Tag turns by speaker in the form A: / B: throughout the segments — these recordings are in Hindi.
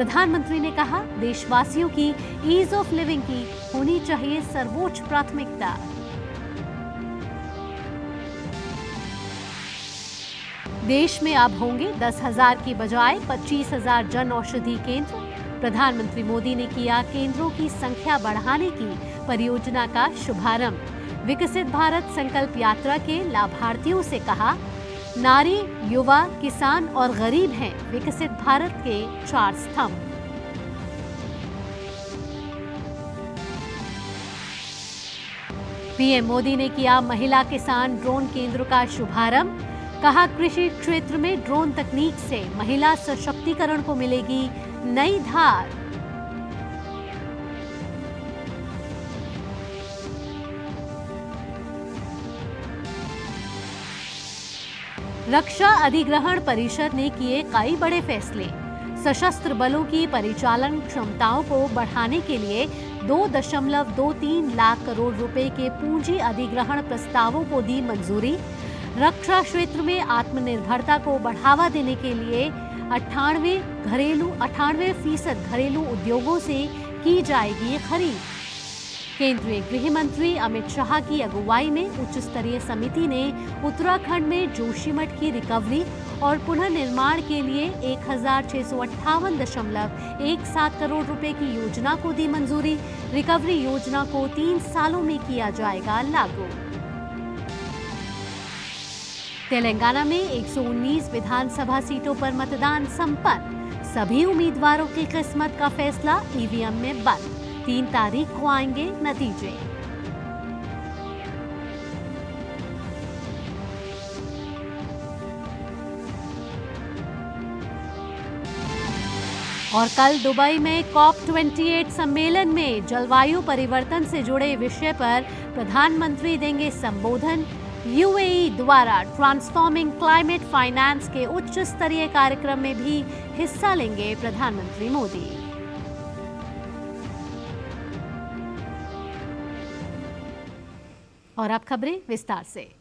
A: प्रधानमंत्री ने कहा, देशवासियों की ईज ऑफ लिविंग की होनी चाहिए सर्वोच्च प्राथमिकता। देश में अब होंगे 10,000 की बजाय 25,000 जन औषधि केंद्र। प्रधानमंत्री मोदी ने किया केंद्रों की संख्या बढ़ाने की परियोजना का शुभारंभ। विकसित भारत संकल्प यात्रा के लाभार्थियों से कहा, नारी, युवा, किसान और गरीब हैं विकसित भारत के 4 स्तंभ। पीएम मोदी ने किया महिला किसान ड्रोन केंद्र का शुभारंभ। कहा, कृषि क्षेत्र में ड्रोन तकनीक से महिला सशक्तिकरण को मिलेगी नई धार। रक्षा अधिग्रहण परिषद ने किए कई बड़े फैसले। सशस्त्र बलों की परिचालन क्षमताओं को बढ़ाने के लिए 2.23 लाख करोड़ रुपए के पूंजी अधिग्रहण प्रस्तावों को दी मंजूरी। रक्षा क्षेत्र में आत्मनिर्भरता को बढ़ावा देने के लिए 98% घरेलू उद्योगों से की जाएगी खरीद। केंद्रीय गृह मंत्री अमित शाह की अगुवाई में उच्च स्तरीय समिति ने उत्तराखंड में जोशीमठ की रिकवरी और पुनर्निर्माण के लिए 1,658.17 करोड़ रुपए की योजना को दी मंजूरी। रिकवरी योजना को 3 सालों में किया जाएगा लागू। तेलंगाना में 119 विधानसभा सीटों पर मतदान संपन्न। सभी उम्मीदवारों की किस्मत का फैसला ईवीएम में बंद। 3 तारीख को आएंगे नतीजे। और कल दुबई में COP28 सम्मेलन में जलवायु परिवर्तन से जुड़े विषय पर प्रधानमंत्री देंगे संबोधन। यूएई द्वारा ट्रांसफॉर्मिंग क्लाइमेट फाइनेंस के उच्च स्तरीय कार्यक्रम में भी हिस्सा लेंगे प्रधानमंत्री मोदी। और अब खबरें विस्तार से।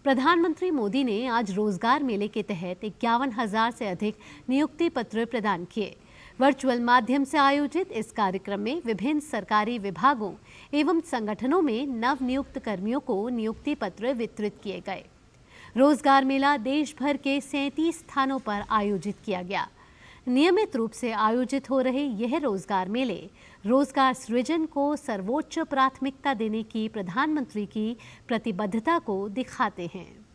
A: प्रधानमंत्री मोदी ने आज रोजगार मेले के तहत 51,000 से अधिक नियुक्ति पत्र प्रदान किए। वर्चुअल माध्यम से आयोजित इस कार्यक्रम में विभिन्न सरकारी विभागों एवं संगठनों में नव नियुक्त कर्मियों को नियुक्ति पत्र वितरित किए गए। रोजगार मेला देश भर के 37 स्थानों पर आयोजित किया गया। नियमित रूप से आयोजित हो रहे यह रोजगार मेले रोजगार सृजन को सर्वोच्च प्राथमिकता देने की प्रधानमंत्री की प्रतिबद्धता को दिखाते हैं।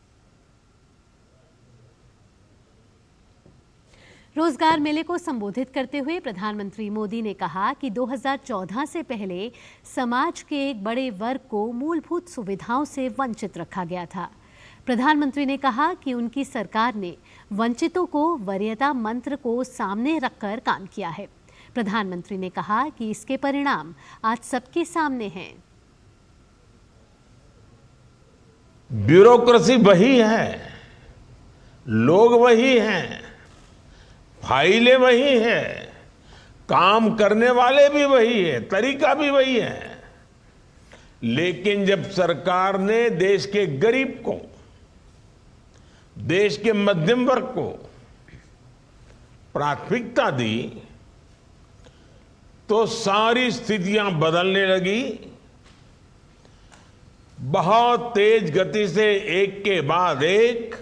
A: रोजगार मेले को संबोधित करते हुए प्रधानमंत्री मोदी ने कहा कि 2014 से पहले समाज के एक बड़े वर्ग को मूलभूत सुविधाओं से वंचित रखा गया था। प्रधानमंत्री ने कहा कि उनकी सरकार ने वंचितों को वरीयता मंत्र को सामने रखकर काम किया है। प्रधानमंत्री ने कहा कि इसके परिणाम आज सबके सामने हैं।
B: ब्यूरोक्रेसी वही है, लोग वही हैं, फाइलें वही हैं, काम करने वाले भी वही है, तरीका भी वही है। लेकिन जब सरकार ने देश के गरीब को, देश के मध्यम वर्ग को प्राथमिकता दी तो सारी स्थितियां बदलने लगी। बहुत तेज गति से एक के बाद एक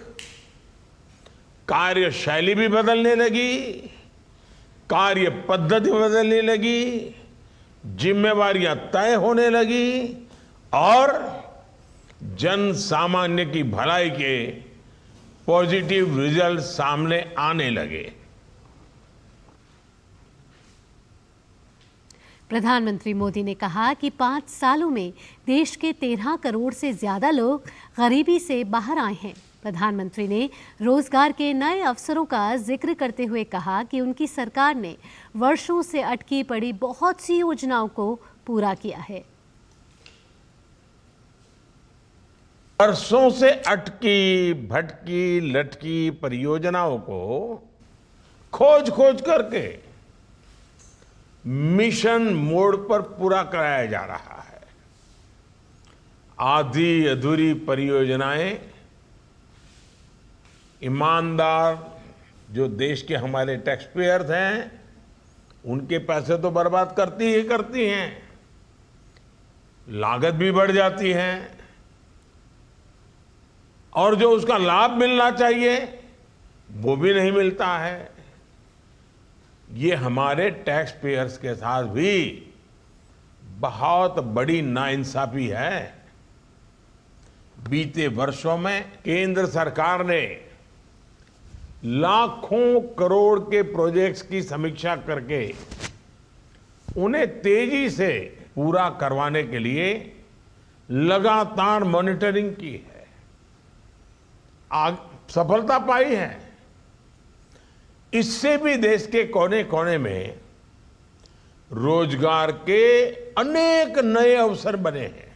B: कार्यशैली भी बदलने लगी, कार्य पद्धति बदलने लगी, जिम्मेवारियां तय होने लगी और जन सामान्य की भलाई के पॉजिटिव रिजल्ट सामने आने लगे।
A: प्रधानमंत्री मोदी ने कहा कि 5 सालों में देश के 13 करोड़ से ज्यादा लोग गरीबी से बाहर आए हैं। प्रधानमंत्री ने रोजगार के नए अवसरों का जिक्र करते हुए कहा कि उनकी सरकार ने वर्षों से अटकी पड़ी बहुत सी योजनाओं को पूरा किया है।
B: वर्षों से अटकी भटकी लटकी परियोजनाओं को खोज खोज करके मिशन मोड पर पूरा कराया जा रहा है। आधी अधूरी परियोजनाएं ईमानदार जो देश के हमारे टैक्स पेयर्स हैं उनके पैसे तो बर्बाद करती ही करती हैं, लागत भी बढ़ जाती है और जो उसका लाभ मिलना चाहिए वो भी नहीं मिलता है। ये हमारे टैक्स पेयर्स के साथ भी बहुत बड़ी नाइंसाफी है। बीते वर्षों में केंद्र सरकार ने लाखों करोड़ के प्रोजेक्ट्स की समीक्षा करके उन्हें तेजी से पूरा करवाने के लिए लगातार मॉनिटरिंग की है, सफलता पाई है। इससे भी देश के कोने कोने में रोजगार के अनेक नए अवसर बने हैं।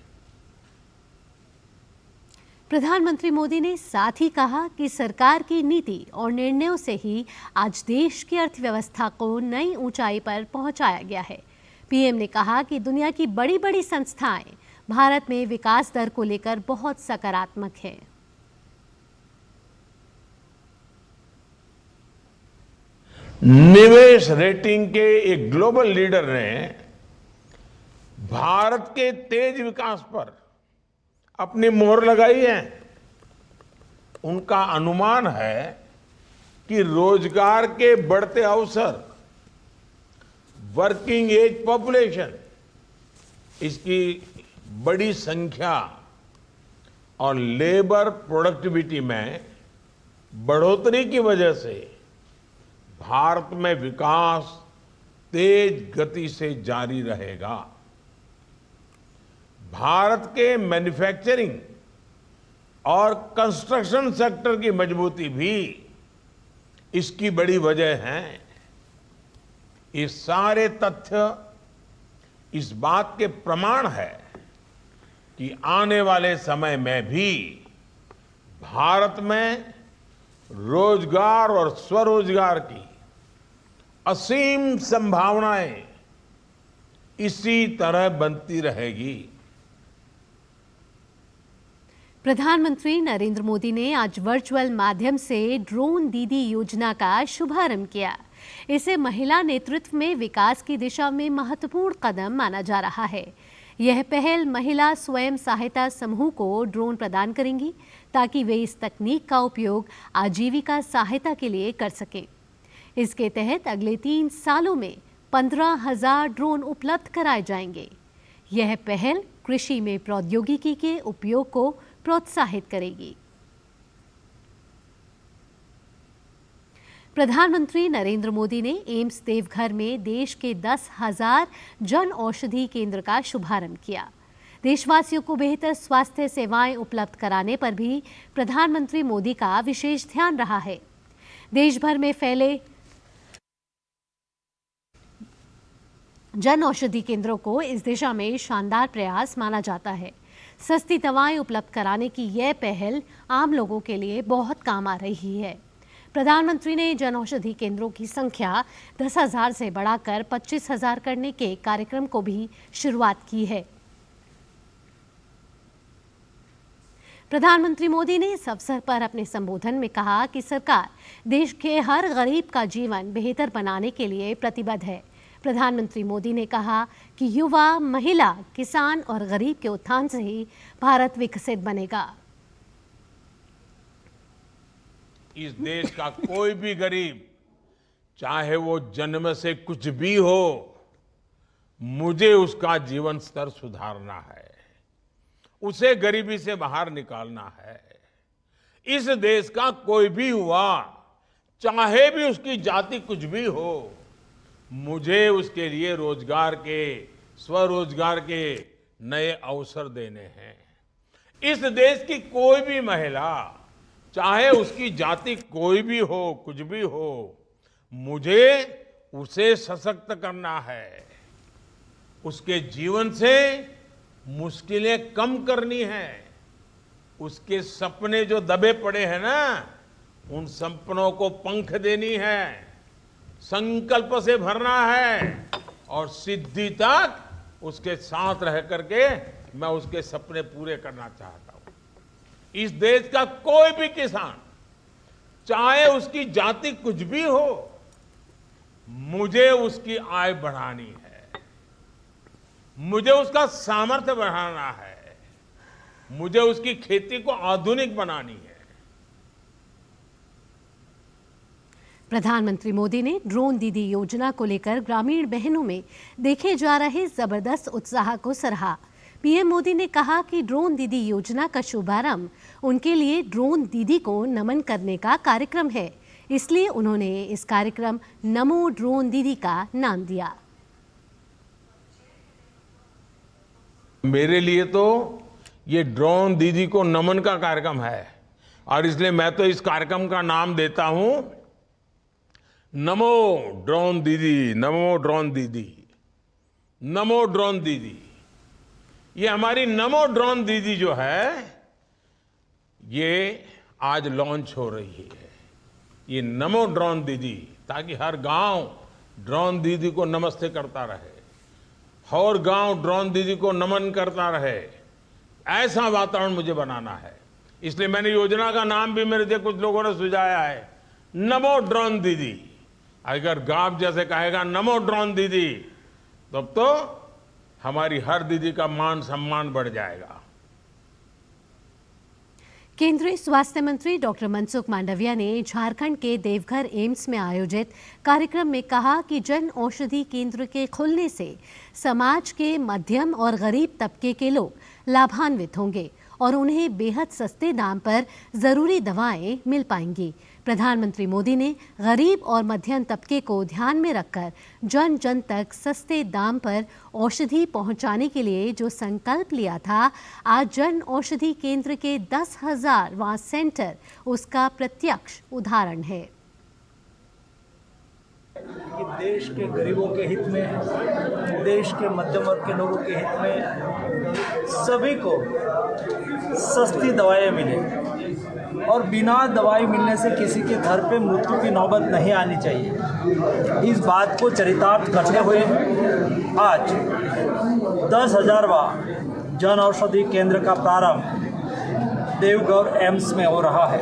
A: प्रधानमंत्री मोदी ने साथ ही कहा कि सरकार की नीति और निर्णयों से ही आज देश की अर्थव्यवस्था को नई ऊंचाई पर पहुंचाया गया है। पीएम ने कहा कि दुनिया की बड़ी बड़ी संस्थाएं भारत में विकास दर को लेकर बहुत सकारात्मक हैं।
B: निवेश रेटिंग के एक ग्लोबल लीडर ने भारत के तेज विकास पर अपनी मोहर लगाई है। उनका अनुमान है कि रोजगार के बढ़ते अवसर, वर्किंग एज पॉपुलेशन, इसकी बड़ी संख्या और लेबर प्रोडक्टिविटी में बढ़ोतरी की वजह से भारत में विकास तेज गति से जारी रहेगा। भारत के मैन्युफैक्चरिंग और कंस्ट्रक्शन सेक्टर की मजबूती भी इसकी बड़ी वजह है। ये सारे तथ्य इस बात के प्रमाण है कि आने वाले समय में भी भारत में रोजगार और स्वरोजगार की असीम संभावनाएं इसी तरह बनती रहेगी।
A: प्रधानमंत्री नरेंद्र मोदी ने आज वर्चुअल माध्यम से ड्रोन दीदी योजना का शुभारंभ किया। इसे महिला नेतृत्व में विकास की दिशा में महत्वपूर्ण कदम माना जा रहा है। यह पहल महिला स्वयं सहायता समूह को ड्रोन प्रदान करेंगी ताकि वे इस तकनीक का उपयोग आजीविका सहायता के लिए कर सकें। इसके तहत अगले 3 सालों में 15,000 ड्रोन उपलब्ध कराए जाएंगे। यह पहल कृषि में प्रौद्योगिकी के उपयोग को प्रोत्साहित करेगी। प्रधानमंत्री नरेंद्र मोदी ने एम्स देवघर में देश के 10,000 जन औषधि केंद्र का शुभारंभ किया। देशवासियों को बेहतर स्वास्थ्य सेवाएं उपलब्ध कराने पर भी प्रधानमंत्री मोदी का विशेष ध्यान रहा है। देश भर में फैले जन औषधि केंद्रों को इस दिशा में शानदार प्रयास माना जाता है। सस्ती दवाएं उपलब्ध कराने की यह पहल आम लोगों के लिए बहुत काम आ रही है। प्रधानमंत्री ने जन औषधि केंद्रों की संख्या 10,000 से बढ़ाकर 25,000 करने के कार्यक्रम को भी शुरुआत की है। प्रधानमंत्री मोदी ने इस अवसर पर अपने संबोधन में कहा कि सरकार देश के हर गरीब का जीवन बेहतर बनाने के लिए प्रतिबद्ध है। प्रधानमंत्री मोदी ने कहा कि युवा, महिला, किसान और गरीब के उत्थान से ही भारत विकसित बनेगा।
B: इस देश का कोई भी गरीब, चाहे वो जन्म से कुछ भी हो, मुझे उसका जीवन स्तर सुधारना है, उसे गरीबी से बाहर निकालना है। इस देश का कोई भी हुआ, चाहे भी उसकी जाति कुछ भी हो, मुझे उसके लिए रोजगार के, स्वरोजगार के नए अवसर देने हैं। इस देश की कोई भी महिला, चाहे उसकी जाति कोई भी हो, कुछ भी हो, मुझे उसे सशक्त करना है। उसके जीवन से मुश्किलें कम करनी है। उसके सपने जो दबे पड़े हैं ना, उन सपनों को पंख देनी है, संकल्प से भरना है और सिद्धि तक उसके साथ रह करके मैं उसके सपने पूरे करना चाहता हूं। इस देश का कोई भी किसान, चाहे उसकी जाति कुछ भी हो, मुझे उसकी आय बढ़ानी है, मुझे उसका सामर्थ्य बढ़ाना है, मुझे उसकी खेती को आधुनिक बनानी है।
A: प्रधानमंत्री मोदी ने ड्रोन दीदी योजना को लेकर ग्रामीण बहनों में देखे जा रहे जबरदस्त उत्साह को सराहा। पीएम मोदी ने कहा कि ड्रोन दीदी योजना का शुभारंभ उनके लिए ड्रोन दीदी को नमन करने का कार्यक्रम है, इसलिए उन्होंने इस कार्यक्रम नमो ड्रोन दीदी का नाम दिया।
B: मेरे लिए तो ये ड्रोन दीदी को नमन का कार्यक्रम है और इसलिए मैं तो इस कार्यक्रम का नाम देता हूं नमो ड्रोन दीदी, नमो ड्रोन दीदी, नमो ड्रोन दीदी। ये हमारी नमो ड्रोन दीदी जो है ये आज लॉन्च हो रही है, ये नमो ड्रोन दीदी, ताकि हर गांव ड्रोन दीदी को नमस्ते करता रहे, हर गांव ड्रोन दीदी को नमन करता रहे, ऐसा वातावरण मुझे बनाना है। इसलिए मैंने योजना का नाम भी मेरे से कुछ लोगों ने सुझाया है, नमो ड्रोन दीदी। अगर गांव जैसे कहेगा नमो ड्रोन दीदी, तब तो हमारी हर दीदी का मान सम्मान बढ़ जाएगा।
A: केंद्रीय स्वास्थ्य मंत्री डॉक्टर मनसुख मांडविया ने झारखंड के देवघर एम्स में आयोजित कार्यक्रम में कहा कि जन औषधि केंद्र के खुलने से समाज के मध्यम और गरीब तबके के लोग लाभान्वित होंगे और उन्हें बेहद सस्ते दाम पर जरूरी दवाएं मिल पाएंगी। प्रधानमंत्री मोदी ने गरीब और मध्यम तबके को ध्यान में रखकर जन जन तक सस्ते दाम पर औषधि पहुंचाने के लिए जो संकल्प लिया था, आज जन औषधि केंद्र के 10,000वां सेंटर उसका प्रत्यक्ष उदाहरण है।
C: कि देश के गरीबों के हित में, देश के मध्यम वर्ग के लोगों के हित में सभी को सस्ती दवाएं मिले और बिना दवाई मिलने से किसी के घर पे मृत्यु की नौबत नहीं आनी चाहिए। इस बात को चरितार्थ करते हुए आज 10,000वां जन औषधि केंद्र का प्रारंभ देवघर एम्स में हो रहा है।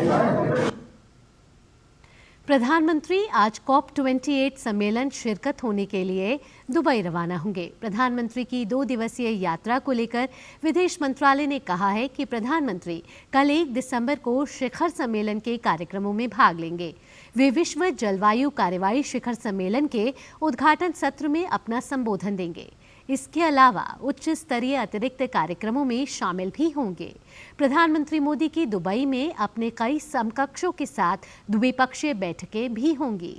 A: प्रधानमंत्री आज COP28 सम्मेलन शिरकत होने के लिए दुबई रवाना होंगे। प्रधानमंत्री की 2 दिवसीय यात्रा को लेकर विदेश मंत्रालय ने कहा है कि प्रधानमंत्री कल 1 दिसंबर को शिखर सम्मेलन के कार्यक्रमों में भाग लेंगे। वे विश्व जलवायु कार्रवाई शिखर सम्मेलन के उद्घाटन सत्र में अपना संबोधन देंगे। इसके अलावा उच्च स्तरीय अतिरिक्त कार्यक्रमों में शामिल भी होंगे। प्रधानमंत्री मोदी की दुबई में अपने कई समकक्षों के साथ द्विपक्षीय बैठकें भी होंगी।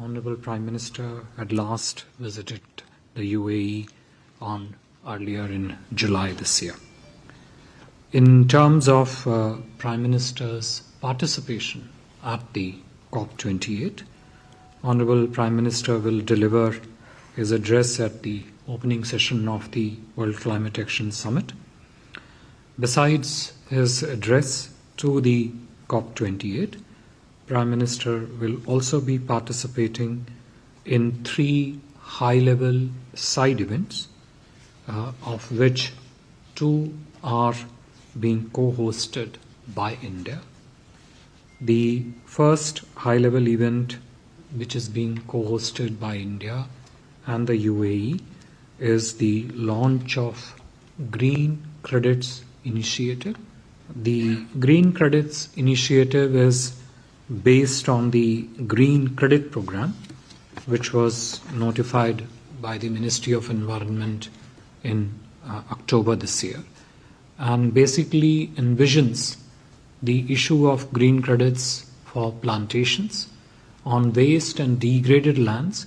D: Honorable Prime Minister had last visited the UAE earlier in July this year. In terms of Prime Minister's participation at the COP28, Honorable Prime Minister will deliver his address at the opening session of the World Climate Action Summit. Besides his address to the COP28, Prime Minister will also be participating in 3 high-level side events, of which 2 are being co-hosted by India. The first high-level event, which is being co-hosted by India and the UAE, is the launch of Green Credits Initiative. The Green Credits Initiative is based on the Green Credit Program, which was notified by the Ministry of Environment in October this year, and basically envisions the issue of green credits for plantations on waste and degraded lands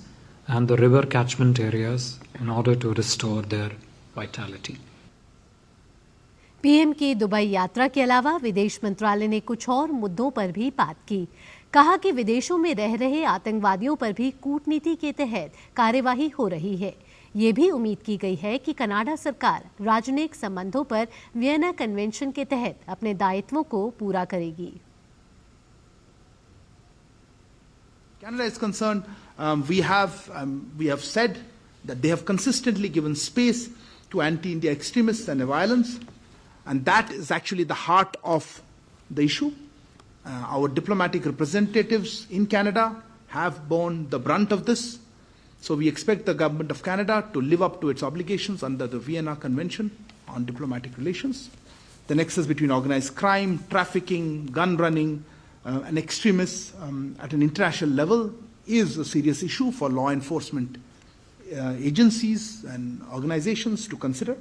D: and the river catchment areas in order to restore their vitality.
A: PM की दुबई यात्रा के अलावा विदेश मंत्रालय ने कुछ और मुद्दों पर भी बात की। कहा कि विदेशों में रह रहे आतंकवादियों पर भी कूटनीति के तहत कार्यवाही हो रही है। ये भी उम्मीद की गई है कि कनाडा सरकार राजनयिक संबंधों पर वियना कन्वेंशन के तहत अपने दायित्वों को पूरा करेगी।
E: Canada is concerned, we have said that they have consistently given space to anti-India extremists and violence, and that is actually the heart of the issue. Our diplomatic representatives in Canada have borne the brunt of this. So we expect the government of Canada to live up to its obligations under the Vienna Convention on Diplomatic Relations. The nexus between organized crime, trafficking, gun running, and extremists at an international level is a serious issue for law enforcement agencies and organizations to consider.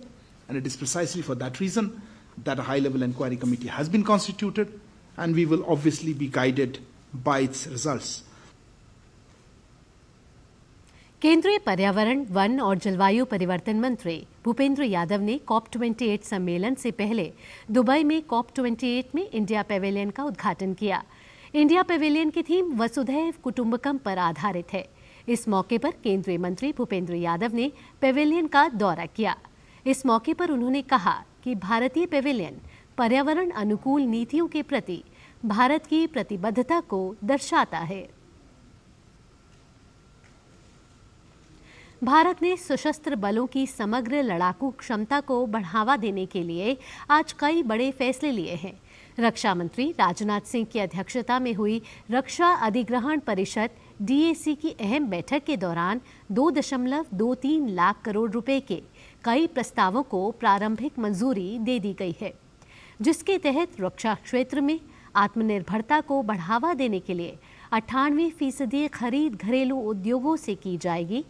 E: And it is precisely for that reason that a high-level inquiry committee has been constituted, and we will obviously be guided by its results.
A: केंद्रीय पर्यावरण, वन और जलवायु परिवर्तन मंत्री भूपेंद्र यादव ने COP28 सम्मेलन से पहले दुबई में COP28 में इंडिया पेविलियन का उद्घाटन किया। इंडिया पेविलियन की थीम वसुधैव कुटुंबकम पर आधारित है। इस मौके पर केंद्रीय मंत्री भूपेंद्र यादव ने पेविलियन का दौरा किया। इस मौके पर उन्होंने कहा कि भारतीय पेविलियन पर्यावरण अनुकूल नीतियों के प्रति भारत की प्रतिबद्धता को दर्शाता है। भारत ने सशस्त्र बलों की समग्र लड़ाकू क्षमता को बढ़ावा देने के लिए आज कई बड़े फैसले लिए हैं। रक्षा मंत्री राजनाथ सिंह की अध्यक्षता में हुई रक्षा अधिग्रहण परिषद DAC की अहम बैठक के दौरान 2.23 लाख करोड़ रुपए के कई प्रस्तावों को प्रारंभिक मंजूरी दे दी गई है, जिसके तहत रक्षा क्षेत्र में आत्मनिर्भरता को बढ़ावा देने के लिए 98% खरीद घरेलू उद्योगों से की जाएगी।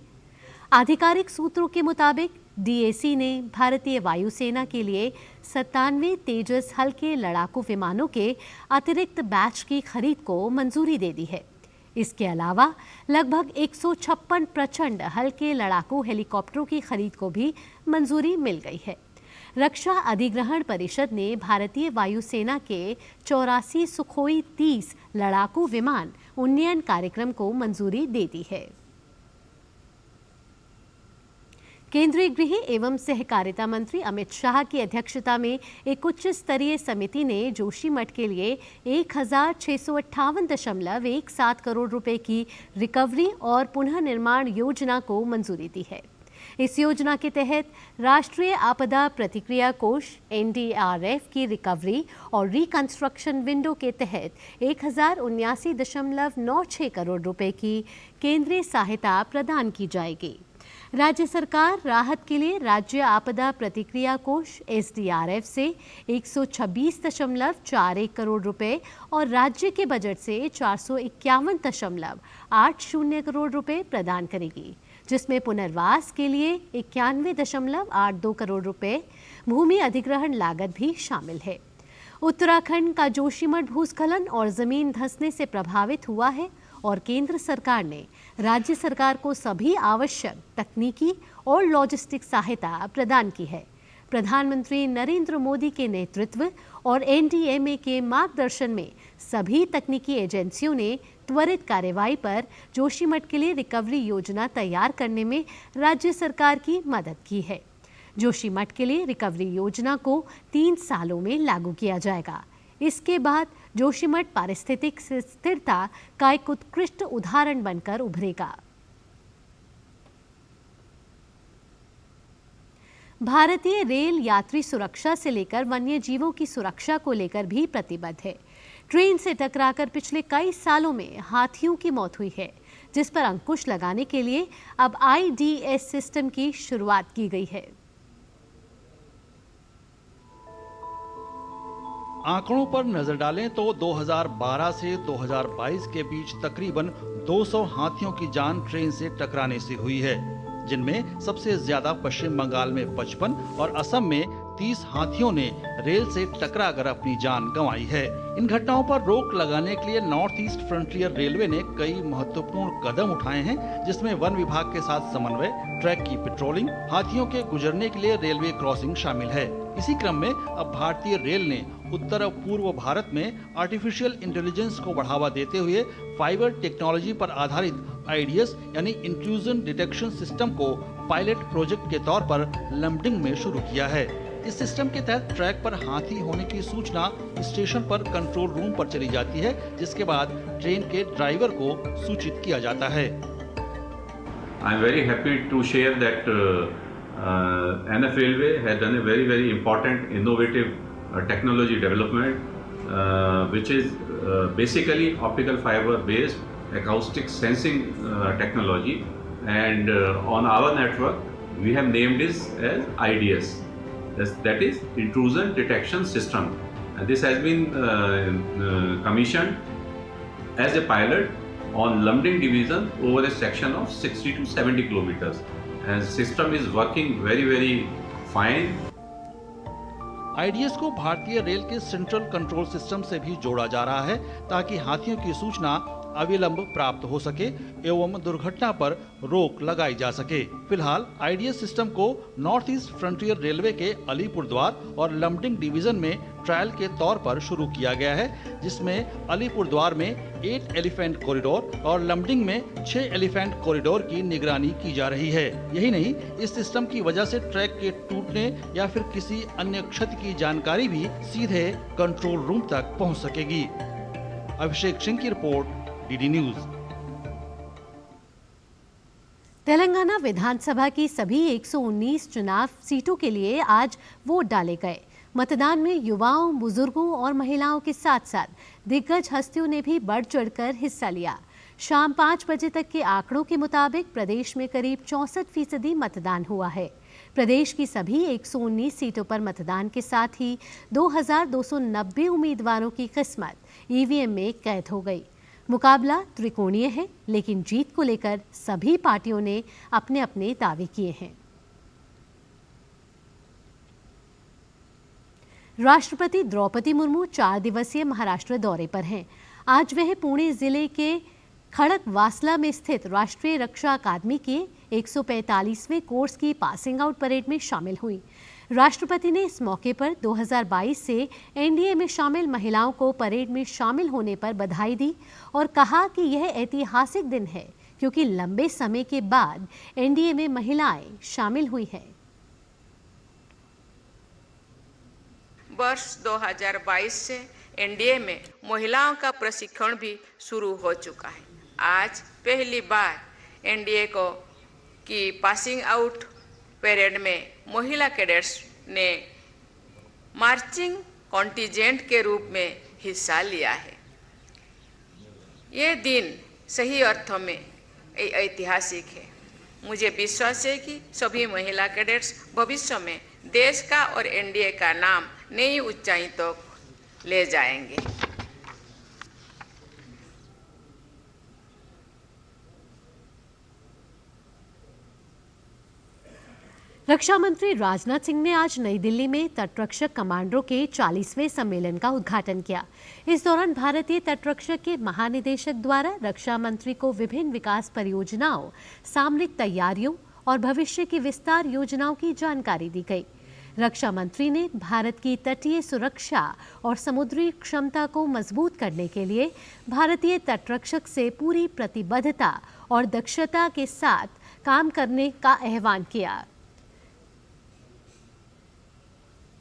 A: आधिकारिक सूत्रों के मुताबिक DAC ने भारतीय वायुसेना के लिए 97 तेजस हल्के लड़ाकू विमानों के अतिरिक्त बैच की खरीद को मंजूरी दे दी है। इसके अलावा लगभग 156 प्रचंड हल्के लड़ाकू हेलीकॉप्टरों की खरीद को भी मंजूरी मिल गई है। रक्षा अधिग्रहण परिषद ने भारतीय वायुसेना के 84 सुखोई 30 लड़ाकू विमान उन्नयन कार्यक्रम को मंजूरी दे दी है। केंद्रीय गृह एवं सहकारिता मंत्री अमित शाह की अध्यक्षता में एक उच्च स्तरीय समिति ने जोशीमठ के लिए 1658.17 करोड़ रुपए की रिकवरी और पुनः निर्माण योजना को मंजूरी दी है। इस योजना के तहत राष्ट्रीय आपदा प्रतिक्रिया कोष NDRF की रिकवरी और रिकंस्ट्रक्शन विंडो के तहत 1079.96 करोड़ रुपए की केंद्रीय सहायता प्रदान की जाएगी। राज्य सरकार राहत के लिए राज्य आपदा प्रतिक्रिया कोष SDRF से 126.41 करोड़ रुपए और राज्य के बजट से 451.80 करोड़ रुपए प्रदान करेगी, जिसमें पुनर्वास के लिए 91.82 करोड़ रुपए, भूमि अधिग्रहण लागत भी शामिल है। उत्तराखंड का जोशीमठ भूस्खलन और जमीन धंसने से प्रभावित हुआ है और केंद्र सरकार ने राज्य सरकार को सभी आवश्यक तकनीकी और लॉजिस्टिक सहायता प्रदान की है। प्रधानमंत्री नरेंद्र मोदी के नेतृत्व और NDMA के मार्गदर्शन में सभी तकनीकी एजेंसियों ने त्वरित कार्रवाई पर जोशीमठ के लिए रिकवरी योजना तैयार करने में राज्य सरकार की मदद की है। जोशीमठ के लिए रिकवरी योजना को 3 सालों में लागू किया जाएगा। इसके बाद जोशीमठ पारिस्थितिक स्थिरता का एक उत्कृष्ट उदाहरण बनकर उभरेगा। भारतीय रेल यात्री सुरक्षा से लेकर वन्य जीवों की सुरक्षा को लेकर भी प्रतिबद्ध है। ट्रेन से टकराकर पिछले कई सालों में हाथियों की मौत हुई है, जिस पर अंकुश लगाने के लिए अब IDS सिस्टम की शुरुआत की गई है।
F: आंकड़ों पर नजर डालें तो 2012 से 2022 के बीच तकरीबन 200 हाथियों की जान ट्रेन से टकराने से हुई है, जिनमें सबसे ज्यादा पश्चिम बंगाल में 55 और असम में 30 हाथियों ने रेल से टकराकर अपनी जान गंवाई है। इन घटनाओं पर रोक लगाने के लिए नॉर्थ ईस्ट फ्रंटियर रेलवे ने कई महत्वपूर्ण कदम उठाए हैं, जिसमें वन विभाग के साथ समन्वय, ट्रैक की पेट्रोलिंग, हाथियों के गुजरने के लिए रेलवे क्रॉसिंग शामिल है। इसी क्रम में अब भारतीय रेल ने उत्तर और पूर्व भारत में आर्टिफिशियल इंटेलिजेंस को बढ़ावा देते हुए फाइबर टेक्नोलॉजी पर आधारित IDS यानी इंट्रूजन डिटेक्शन सिस्टम को पायलट प्रोजेक्ट के तौर पर लमडिंग में शुरू किया है। इस सिस्टम के तहत ट्रैक पर हाथी होने की सूचना स्टेशन पर कंट्रोल रूम पर चली जाती है, जिसके बाद ट्रेन के ड्राइवर को सूचित किया जाता है।
G: I am very happy to share that NF Railway has done a very important innovative technology development which is basically optical fiber based acoustic sensing technology, and on our network we have named this as IDS, that is Intrusion Detection System. And this has been commissioned as a pilot on Lumding division over a section of 60 to 70 kilometers, and system is working very fine.
F: IDs को भारतीय रेल के सेंट्रल कंट्रोल सिस्टम से भी जोड़ा जा रहा है ताकि हाथियों की सूचना अविलंब प्राप्त हो सके एवं दुर्घटना पर रोक लगाई जा सके। फिलहाल आईडीएस सिस्टम को नॉर्थ ईस्ट फ्रंटियर रेलवे के अलीपुरद्वार और लमडिंग डिवीजन में ट्रायल के तौर पर शुरू किया गया है, जिसमें अलीपुरद्वार में 8 एलिफेंट कॉरिडोर और लमडिंग में 6 एलिफेंट कॉरिडोर की निगरानी की जा रही है। यही नहीं, इस सिस्टम की वजह से ट्रैक के टूटने या फिर किसी अन्य क्षति की जानकारी भी सीधे कंट्रोल रूम तक पहुंच सकेगी। अभिषेक सिंह की रिपोर्ट, डीडी न्यूज।
A: तेलंगाना विधानसभा की सभी 119 चुनाव सीटों के लिए आज वोट डाले गए। मतदान में युवाओं, बुजुर्गों और महिलाओं के साथ साथ दिग्गज हस्तियों ने भी बढ़ चढ़कर हिस्सा लिया। शाम 5 बजे तक के आंकड़ों के मुताबिक प्रदेश में करीब 64% मतदान हुआ है। प्रदेश की सभी 119 सीटों पर मतदान के साथ ही 2290 उम्मीदवारों की किस्मत ईवीएम में कैद हो गई। मुकाबला त्रिकोणीय है, लेकिन जीत को लेकर सभी पार्टियों ने अपने अपने दावे किए हैं। राष्ट्रपति द्रौपदी मुर्मू 4 दिवसीय महाराष्ट्र दौरे पर हैं। आज वह पुणे जिले के खड़कवासला में स्थित राष्ट्रीय रक्षा अकादमी के 145वें कोर्स की पासिंग आउट परेड में शामिल हुई। राष्ट्रपति ने इस मौके पर 2022 से एनडीए में शामिल महिलाओं को परेड में शामिल होने पर बधाई दी और कहा कि यह ऐतिहासिक दिन है क्योंकि लंबे समय के बाद एनडीए में महिलाएं शामिल हुई हैं।
H: वर्ष 2022 से एनडीए में महिलाओं का प्रशिक्षण भी शुरू हो चुका है। आज पहली बार एनडीए की पासिंग आउट परेड में महिला कैडेट्स ने मार्चिंग कॉन्टिजेंट के रूप में हिस्सा लिया है। ये दिन सही अर्थों में ऐतिहासिक है। मुझे विश्वास है कि सभी महिला कैडेट्स भविष्य में देश का और एनडीए का नाम नई ऊंचाई तक ले जाएंगे।
A: रक्षा मंत्री राजनाथ सिंह ने आज नई दिल्ली में तटरक्षक कमांडरों के 40वें सम्मेलन का उद्घाटन किया। इस दौरान भारतीय तटरक्षक के महानिदेशक द्वारा रक्षा मंत्री को विभिन्न विकास परियोजनाओं, सामरिक तैयारियों और भविष्य की विस्तार योजनाओं की जानकारी दी गई। रक्षा मंत्री ने भारत की तटीय सुरक्षा और समुद्री क्षमता को मजबूत करने के लिए भारतीय तटरक्षक से पूरी प्रतिबद्धता और दक्षता के साथ काम करने का आह्वान किया।